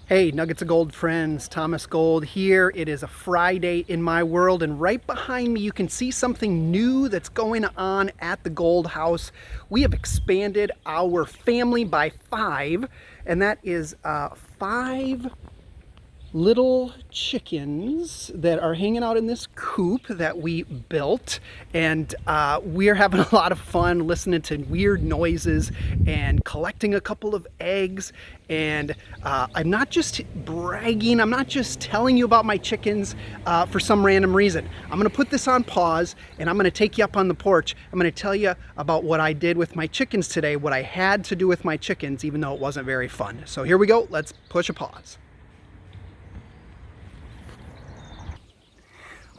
Hey, Nuggets of Gold friends, Thomas Gold here. It is a Friday in my world, and right behind me you can see something new that's going on at the Gold House. We have expanded our family by 5, and that is 5 little chickens that are hanging out in this coop that we built, and we're having a lot of fun listening to weird noises and collecting a couple of eggs. And I'm not just bragging, I'm not just telling you about my chickens for some random reason. I'm gonna put this on pause and I'm gonna take you up on the porch. I'm gonna tell you about what I did with my chickens today, what I had to do with my chickens, even though it wasn't very fun. So here we go, let's push a pause.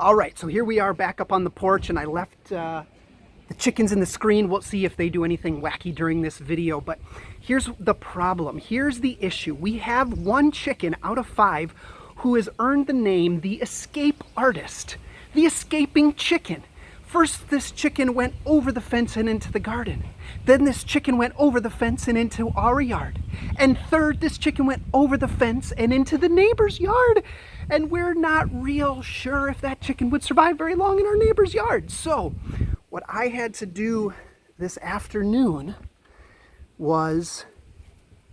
All right, so here we are back up on the porch, and I left the chickens in the screen. We'll see if they do anything wacky during this video, but here's the problem. Here's the issue. We have one chicken out of 5 who has earned the name the escape artist, the escaping chicken. First, this chicken went over the fence and into the garden. Then this chicken went over the fence and into our yard. And third, this chicken went over the fence and into the neighbor's yard. And we're not real sure if that chicken would survive very long in our neighbor's yard. So what I had to do this afternoon was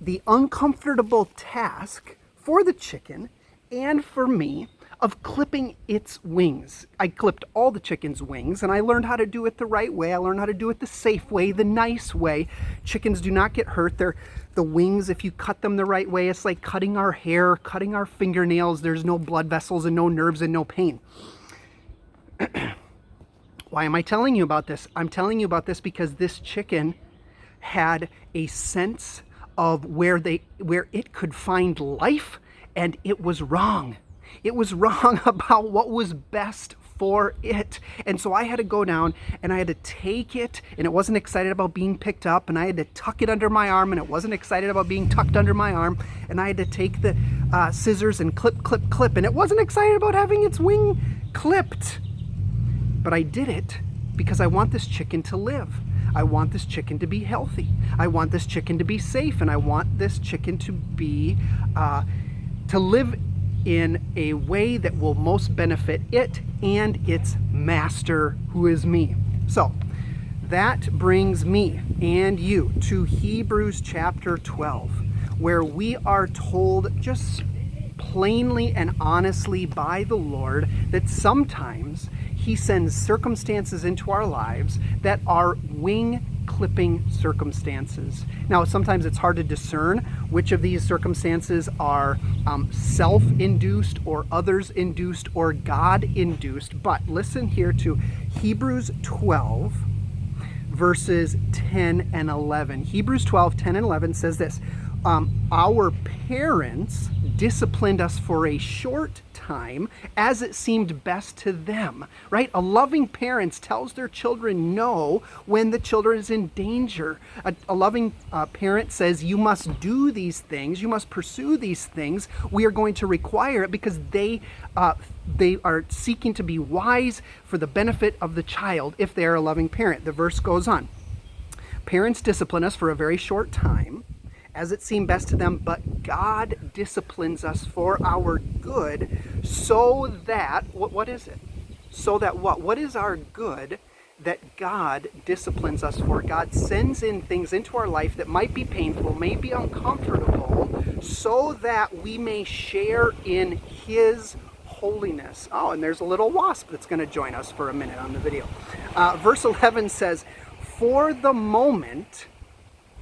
the uncomfortable task for the chicken and for me of clipping its wings. I clipped all the chicken's wings, and I learned how to do it the right way. I learned how to do it the safe way, the nice way. Chickens do not get hurt. The wings, if you cut them the right way, it's like cutting our hair, cutting our fingernails. There's no blood vessels and no nerves and no pain. Why am I telling you about this? I'm telling you about this because this chicken had a sense of where it could find life, and it was wrong. It was wrong about what was best for it. And so I had to go down and I had to take it, and it wasn't excited about being picked up, and I had to tuck it under my arm, and it wasn't excited about being tucked under my arm, and I had to take the scissors and clip, and it wasn't excited about having its wing clipped. But I did it because I want this chicken to live. I want this chicken to be healthy. I want this chicken to be safe, and I want this chicken to be to live in a way that will most benefit it and its master, who is me. So that brings me and you to Hebrews chapter 12, where we are told just plainly and honestly by the Lord that sometimes He sends circumstances into our lives that are wing clipping circumstances. Now, sometimes it's hard to discern which of these circumstances are self-induced or others-induced or God-induced. But listen here to Hebrews 12, verses 10 and 11. Hebrews 12, 10 and 11 says this: our parents disciplined us for a short time as it seemed best to them, right? A loving parent tells their children no when the children is in danger. A loving parent says, you must do these things, you must pursue these things. We are going to require it because they are seeking to be wise for the benefit of the child if they are a loving parent. The verse goes on. Parents discipline us for a very short time as it seemed best to them, but God disciplines us for our good, so that, what is it? So that what? What is our good that God disciplines us for? God sends in things into our life that might be painful, may be uncomfortable, so that we may share in His holiness. Oh, and there's a little wasp that's going to join us for a minute on the video. Verse 11 says, for the moment,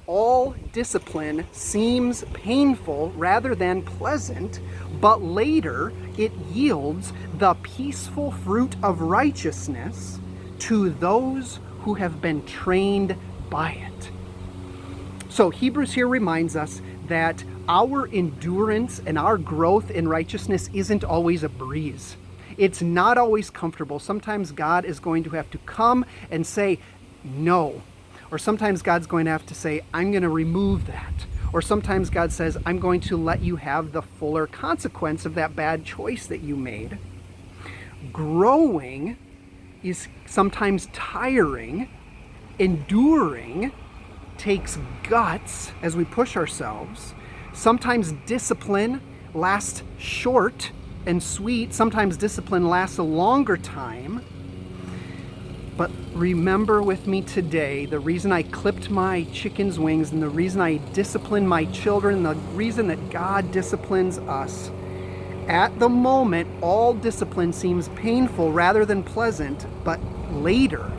all discipline seems painful rather than pleasant, but later it yields the peaceful fruit of righteousness to those who have been trained by it. So Hebrews here reminds us that our endurance and our growth in righteousness isn't always a breeze. It's not always comfortable. Sometimes God is going to have to come and say, no. Or sometimes God's going to have to say, I'm going to remove that. Or sometimes God says, I'm going to let you have the fuller consequence of that bad choice that you made. Growing is sometimes tiring. Enduring takes guts as we push ourselves. Sometimes discipline lasts short and sweet. Sometimes discipline lasts a longer time. But remember with me today, the reason I clipped my chicken's wings and the reason I discipline my children, the reason that God disciplines us. At the moment, all discipline seems painful rather than pleasant, but later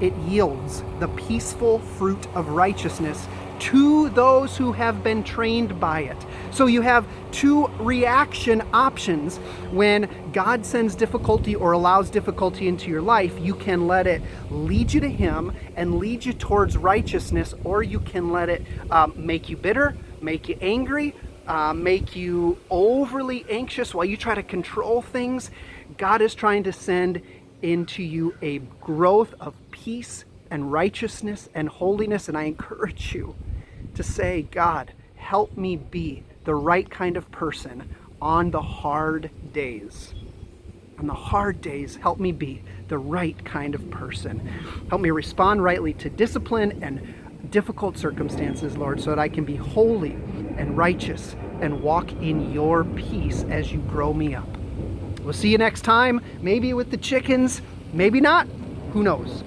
it yields the peaceful fruit of righteousness to those who have been trained by it. So you have two reaction options. When God sends difficulty or allows difficulty into your life, you can let it lead you to Him and lead you towards righteousness, or you can let it make you bitter, make you angry, make you overly anxious while you try to control things. God is trying to send into you a growth of peace and righteousness and holiness, and I encourage you to say, God, help me be the right kind of person on the hard days. On the hard days, help me be the right kind of person. Help me respond rightly to discipline and difficult circumstances, Lord, so that I can be holy and righteous and walk in your peace as you grow me up. We'll see you next time, maybe with the chickens, maybe not, who knows.